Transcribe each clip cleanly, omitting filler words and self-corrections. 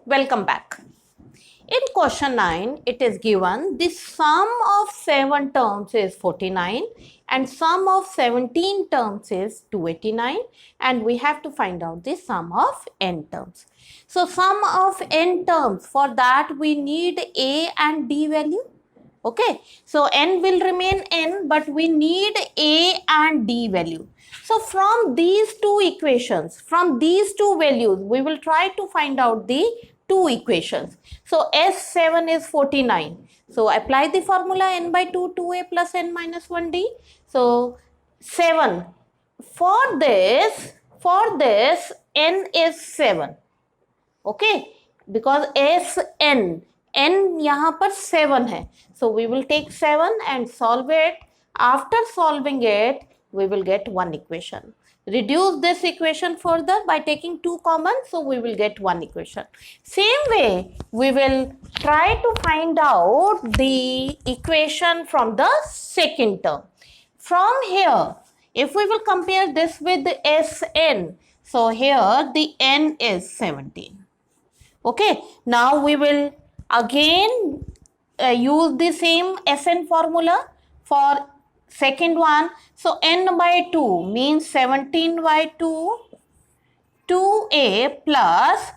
Welcome back. In question 9, it is given the sum of 7 terms is 49 and sum of 17 terms is 289, and we have to find out the sum of n terms. So sum of n terms, for that we need a and d value. Okay, so n will remain n, but we need a and d value. So from these two equations, from these two values, we will try to find out the two equations. So S7 is 49. So apply the formula n by 2, 2a plus n minus 1d. So 7. For this n is 7. Okay, because Sn, n यहाँ पर 7 है. So we will take 7 and solve it. After solving it, we will get one equation. Reduce this equation further by taking 2 common, so we will get one equation. Same way, we will try to find out the equation from the second term. From here, if we will compare this with the Sn, so here the n is 17. Okay, now we will again use the same Sn formula for second one. So n by 2 means 17 by 2, 2a plus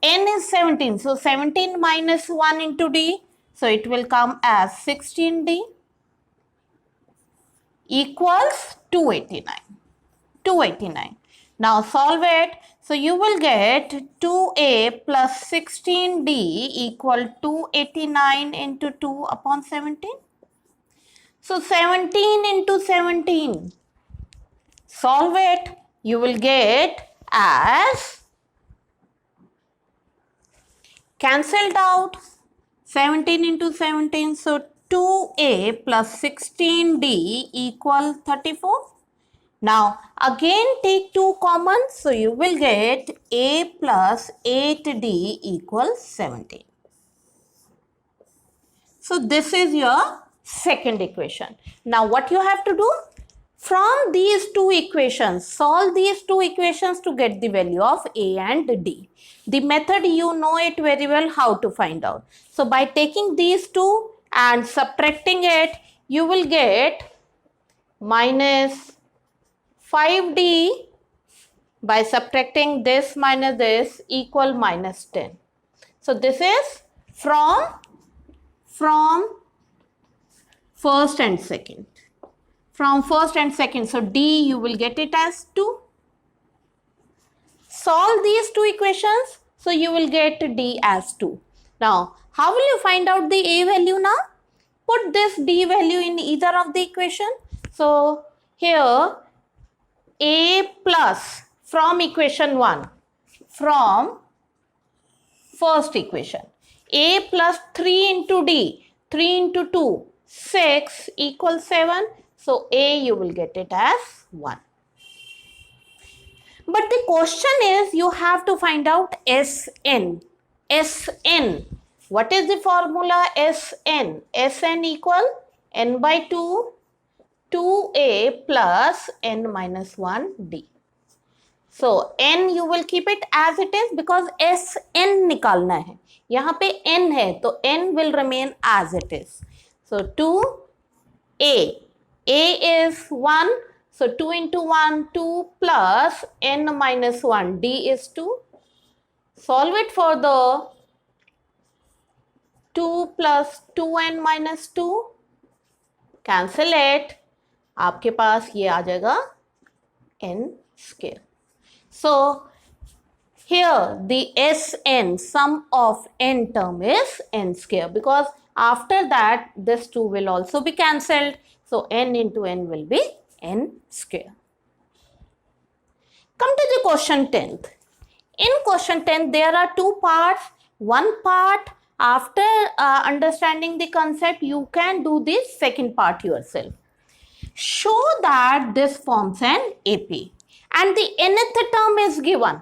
n is 17. So 17 minus 1 into d. So it will come as 16d equals 289. 289. Now solve it. So you will get 2a plus 16d equal 289 into 2 upon 17. So 17 into 17. Solve it. You will get as cancelled out 17 into 17. So 2a plus 16d equal 34. Now again take 2 common, so you will get a plus 8d equals 17. So this is your second equation. Now what you have to do? From these two equations, solve these two equations to get the value of a and d. The method you know it very well how to find out. So by taking these two and subtracting it, you will get minus 5d by subtracting this minus this equal minus 10. So this is from first and second. From first and second. So d you will get it as 2. Solve these two equations. So you will get d as 2. Now how will you find out the a value now? Put this d value in either of the equation. So here a plus from equation 1, from first equation, a plus 3 into d, 3 into 2, 6 equals 7. So a you will get it as 1. But the question is you have to find out Sn. Sn. What is the formula Sn? Sn equal n by 2, 2a plus n minus 1d. So n you will keep it as it is because Sn निकालना है. यहाँ पे n है तो n will remain as it is. So 2a. A is 1. So 2 into 1, 2 plus n minus 1. D is 2. Solve it for the 2 plus 2n minus 2. Cancel it. आपके पास ये आ जाएगा n square. So here the Sn, sum of n term is n square, because after that this 2 will also be cancelled. So n into n will be n square. Come to the question 10th. In question 10th there are two parts. One part, after understanding the concept, you can do the second part yourself. Show that this forms an AP and the nth term is given.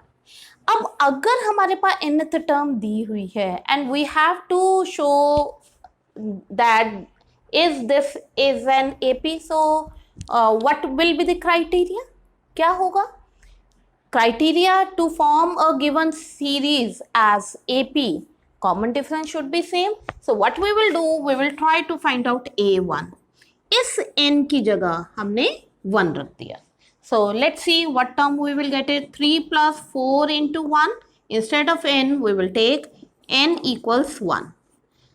अब अगर हमारे पास nth term दी हुई है and we have to show that is this is an AP, so what will be the criteria? क्या होगा? criteria to form a given series as AP, common difference should be same. So what we will do, we will try to find out A1. इस n की जगह हमने 1 रख दिया. So let's see what term we will get it. 3 plus 4 into 1. Instead of n, we will take n equals 1.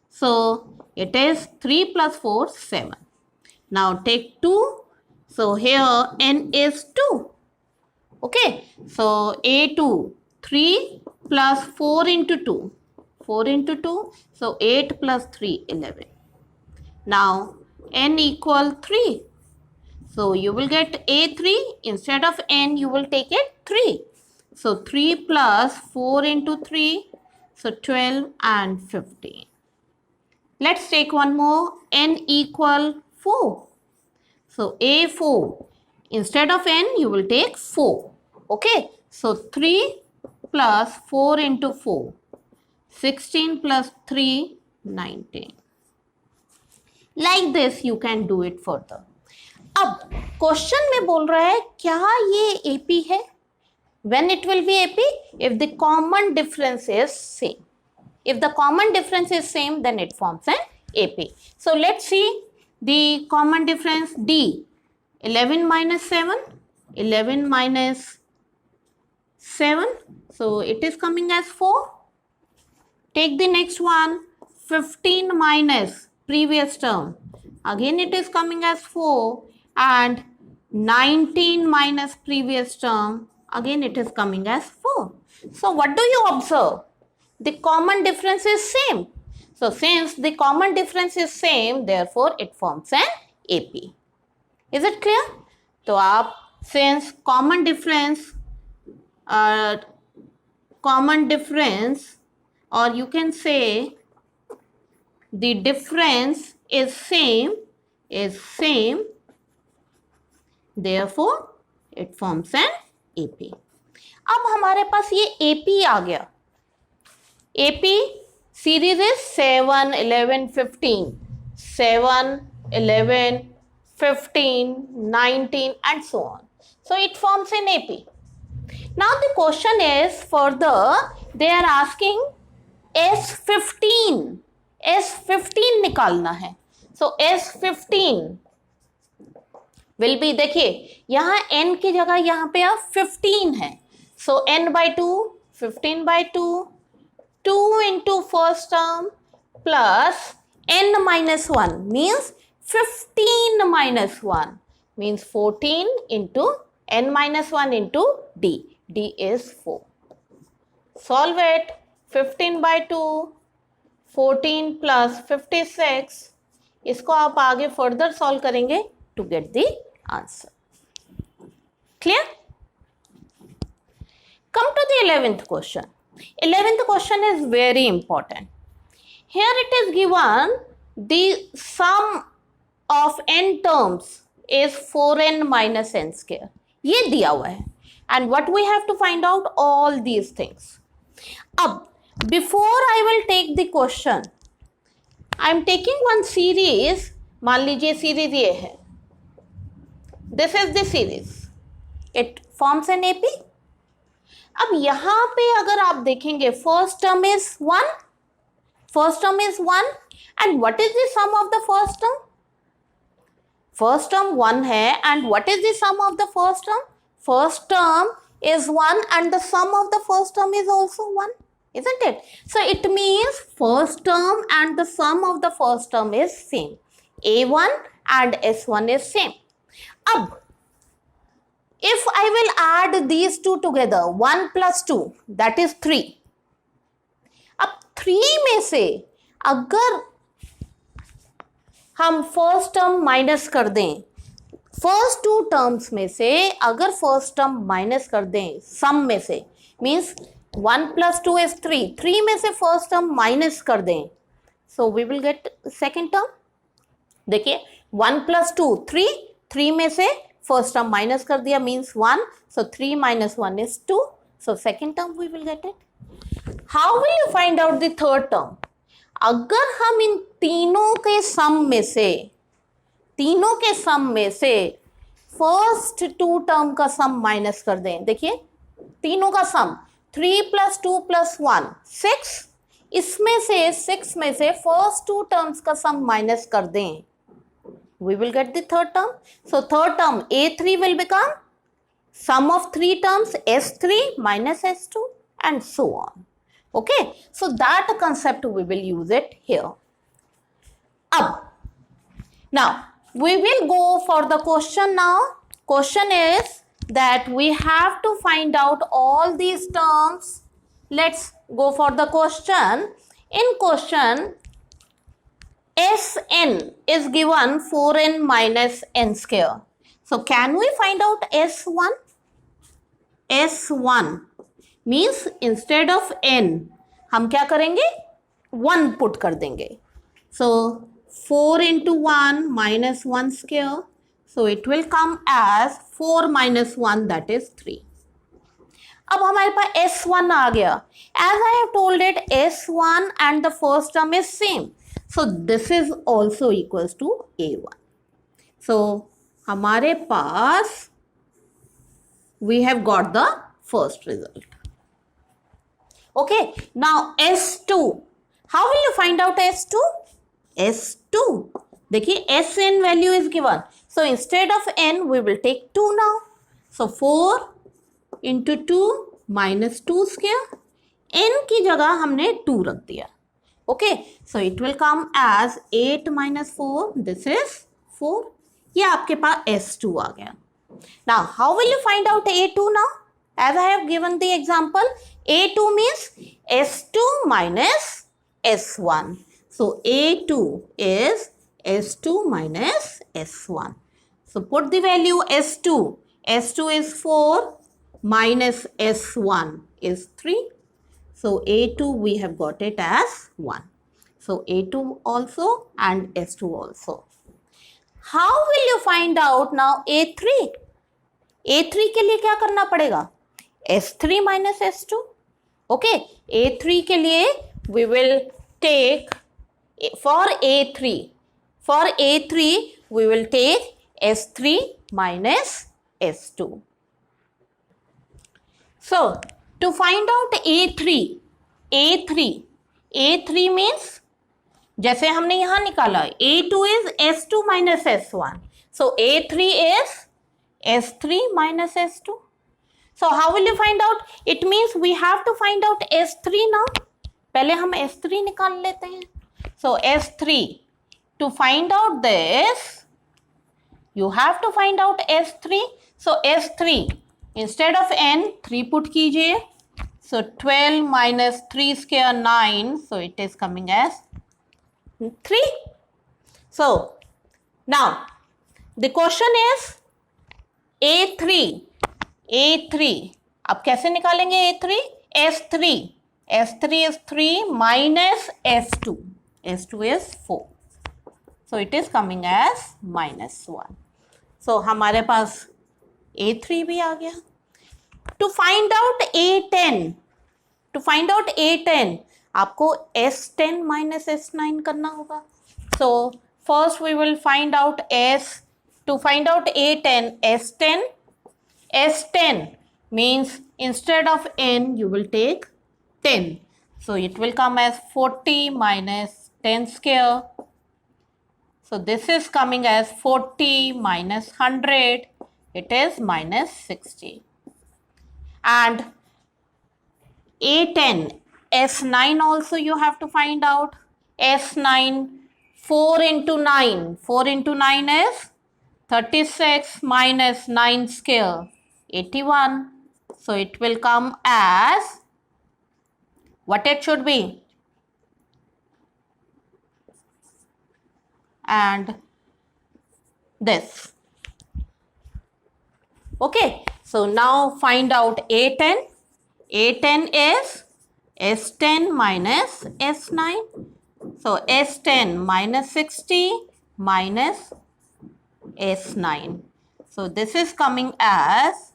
So it is 3 plus 4, 7. Now take 2. So here n is 2. Okay. So A2, 3 plus 4 into 2. 4 into 2. So 8 plus 3, 11. Now n equal 3. So you will get A3. Instead of n, you will take it 3. So 3 plus 4 into 3. So 12 and 15. Let's take one more. N equal 4. So A4. Instead of n, you will take 4. Okay. So 3 plus 4 into 4. 16 plus 3, 19. Like this you can do it further. अब question में बोल रहा है क्या ये AP है? When it will be AP? If the common difference is same. If the common difference is same, then it forms an AP. So let's see the common difference D. 11 minus 7. 11 minus 7. So it is coming as 4. Take the next one. 15 minus previous term. Again it is coming as 4. And 19 minus previous term. Again it is coming as 4. So what do you observe? The common difference is same. So since the common difference is same, therefore it forms an AP. Is it clear? तो आप since common difference or you can say the difference is same, therefore it forms an AP. अब हमारे पास ये AP आ गया. AP series is 7, 11, 15. 7, 11, 15, 19 and so on. So it forms an AP. Now the question is further they are asking S15. S15 निकालना है. So S15 will be, देखिए यहाँ n की जगह यहाँ पे अब 15 है. So n by 2, 15 by 2, 2 into first term plus n minus 1 means 15 minus 1 means 14 into n minus 1 into d. D is 4. Solve it. 15 by 2, 14 plus 56. इसको आप आगे further solve करेंगे to get the answer. Clear? Come to the 11th question. 11th question is very important. Here it is given the sum of n terms is 4n minus n square. ये दिया हुआ है. And what we have to find out all these things. अब before I will take the question, I am taking one series. मान लीजिए series ये है. This is the series. It forms an AP. अब यहाँ पे अगर आप देखेंगे first term is 1. First term is 1. And what is the sum of the first term? First term 1 है. And what is the sum of the first term? First term is 1 and the sum of the first term is also 1. Isn't it? So it means first term and the sum of the first term is same. A1 and S1 is same. Ab, if I will add these two together, 1 plus 2, that is 3. अब 3 में से अगर हम first term minus कर दें, first to terms में से अगर फर्स्ट टर्म माइनस कर दें सम में से, मीन्स 1 plus 2 is 3. 3 में से फर्स्ट टर्म माइनस कर दें, so we will get second term. देखिए 1 plus 2 3. 3 में से फर्स्ट टर्म माइनस कर दिया means 1. So 3 minus 1 is 2. So second term we will get it. How will you find out the third term? अगर हम इन तीनों के सम में से फर्स्ट टू टर्म का सम माइनस कर दें, देखिए तीनों का सम 3 + 2 + 1 6, इसमें से 6 में से फर्स्ट टू टर्म्स का सम माइनस कर दें, we will get the third term. So third term A3 will become sum of 3 terms S3 minus S2 and so on. Okay, so that concept we will use it here. Now we will go for the question now. Question is that we have to find out all these terms. Let's go for the question. In question, Sn is given 4n minus n square. So can we find out S1? S1 means instead of n हम क्या करेंगे, 1 put कर देंगे. So 4 into 1 minus 1 square. So it will come as 4 minus 1, that is 3. अब हमारे पास S1 आ गया. As I have told it, S1 and the first term is same. So this is also equals to A1. So हमारे पास we have got the first result. Okay, now S2. How will you find out S2? S2. देखिए Sn value is given. So instead of n, we will take 2 now. So 4 into 2 minus 2 square. n की जगह हमने 2 रख दिया. Okay, so it will come as 8 minus 4. This is 4. ये आपके पास S2 आ गया. Now, how will you find out A2 now? As I have given the example, A2 means S2 minus S1. So A2 is S2 minus S1. So put the value S2. S2 is 4 minus S1 is 3. So A2 we have got it as 1. So A2 also and S2 also. How will you find out now A3? A3 के लिए क्या करना पड़ेगा? S3 minus S2. Okay, A3 के लिए we will take for A3 we will take S3 minus S2. So to find out A3 means जैसे हमने यहां निकाला A2 is S2 minus S1. So A3 is S3 minus S2. So how will you find out? It means we have to find out S3 now. पहले हम S3 निकाल लेते हैं. So S3, to find out this, you have to find out S3. So S3, instead of n, 3 put कीजिए. So 12 minus 3 square 9. So it is coming as 3. So now the question is A3. अब कैसे निकालेंगे A3? S3 is 3 minus S2. S2 is 4. So it is coming as minus 1. So हमारे पास A3 भी आ गया. To find out A10, आपको S10 minus S9 करना होगा. So first we will find out to find out A10, S10 means instead of n you will take 10. So it will come as 40 minus 10 square. So this is coming as 40 minus 100. It is minus 60. And A10, S9 also you have to find out. S9, 4 into 9 is 36 minus 9 square, 81. So it will come as, what it should be? And this. Okay, so now find out A10. A10 is S10 minus S9. So S10 minus 60 minus S9. So this is coming as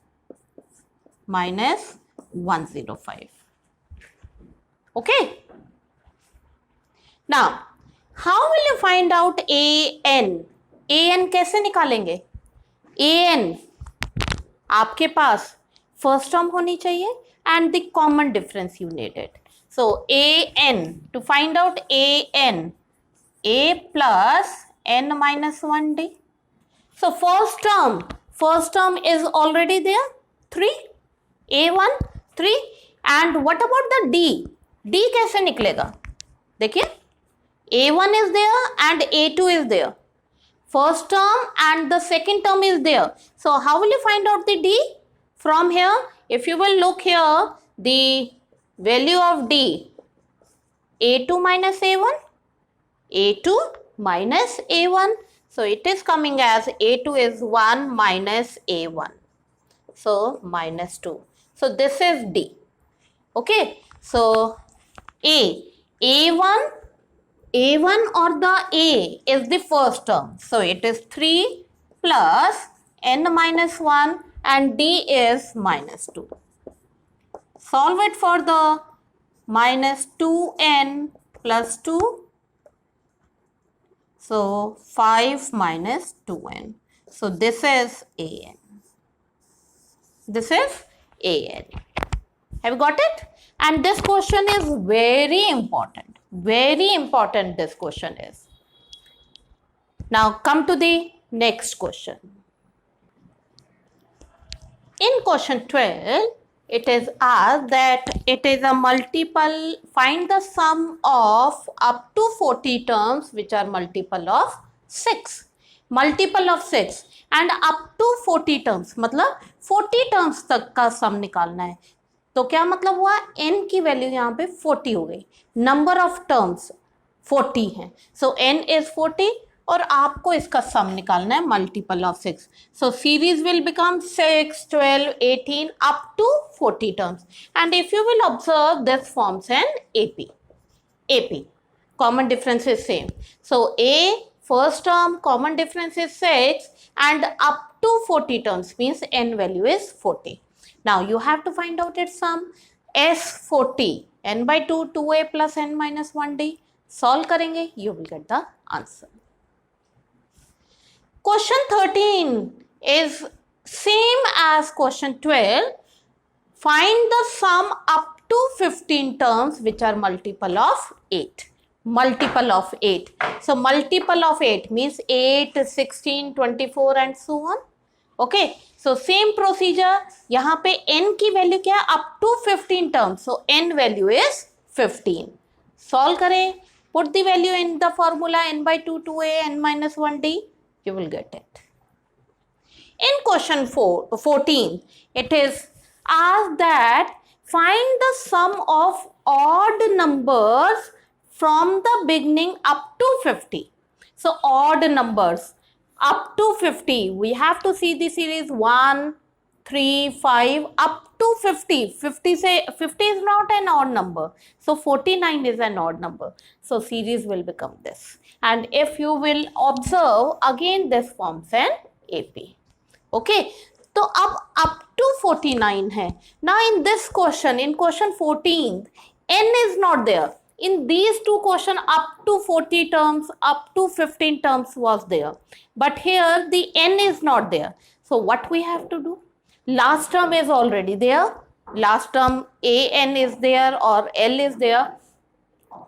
minus 105. Okay. Now, how will you find out AN? AN कैसे निकालेंगे? AN आपके पास first term होनी चाहिए and the common difference you needed. So an, to find out an, a plus n minus 1d. So first term is already there, 3, a1 3, and what about the d? d कैसे निकलेगा? देखिए a1 is there and a2 is there. First term and the second term is there. So how will you find out the d? From here, if you will look here, the value of d, a2 minus a1, a2 minus a1. So it is coming as a2 is 1 minus a1. So minus 2. So this is d. Okay. So a1 or the a is the first term. So it is 3 plus n minus 1 and d is minus 2. Solve it for the minus 2n plus 2. So 5 minus 2n. So this is an. This is an. Have you got it? And this question is very important. Very important this question is. Now come to the next question. In question 12, it is asked that it is a multiple, find the sum of up to 40 terms which are multiple of 6. Multiple of 6 and up to 40 terms, मतलब 40 terms तक का sum निकालना है. तो क्या मतलब हुआ, n की वैल्यू यहाँ पे 40 हो गई, नंबर ऑफ टर्म्स 40 हैं. सो n इज 40 और आपको इसका सम निकालना है multiple of 6. So series will become 6, 12, 18 up to 40 terms. And if you will observe this forms an AP. Common difference is same. So A first term common difference is 6 and up to 40 terms means n value is 40. Now you have to find out its sum. S40 n by 2 2a plus n minus 1d. Solve करेंगे, you will get the answer. Question 13 is same as question 12. Find the sum up to 15 terms which are multiple of 8. Multiple of 8. So multiple of 8 means 8, 16, 24 and so on. Okay. So same procedure. यहाँ पे n की value क्या है, up to 15 terms. So n value is 15. Solve करें. Put the value in the formula n by 2 2a n minus 1d. You will get it. In question 14, it is asked that find the sum of odd numbers from the beginning up to 50. So odd numbers up to 50. We have to see the series 1, 3, 5 up to 50. 50 is not an odd number. So 49 is an odd number. So series will become this. And if you will observe again this forms an AP. Okay. तो अब up to 49 है. Now in this question, in question 14, n is not there. In these two questions, up to 40 terms, up to 15 terms was there. But here the n is not there. So what we have to do? Last term is already there. Last term an is there or L is there.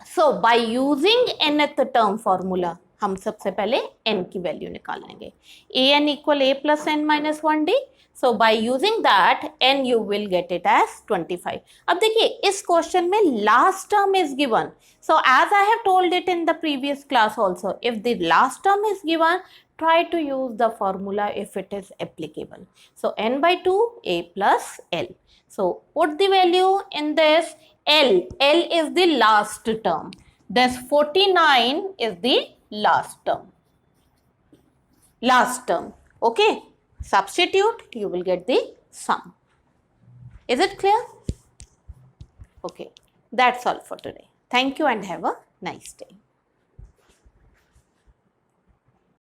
So by using nth term formula, हम सबसे पहले n की value निकाल लेंगे. an equal a plus n minus 1d. So by using that n you will get it as 25. अब देखिए इस question में last term is given. So as I have told it in the previous class also, if the last term is given, try to use the formula if it is applicable. So n by 2 a plus l. So put the value in this. L is the last term. This 49 is the last term. Okay. Substitute, you will get the sum. Is it clear? Okay. That's all for today. Thank you and have a nice day.